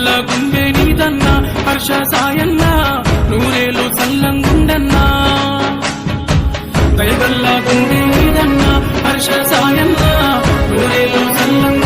దయగల్ల గుండె నీదన్నా హర్ష సాయన్న నూరేలు సల్లంగుండన్నా దయగల్ల గుండె నీదన్నా హర్ష సాయన్న నూరేలు సల్లంగుండన్నా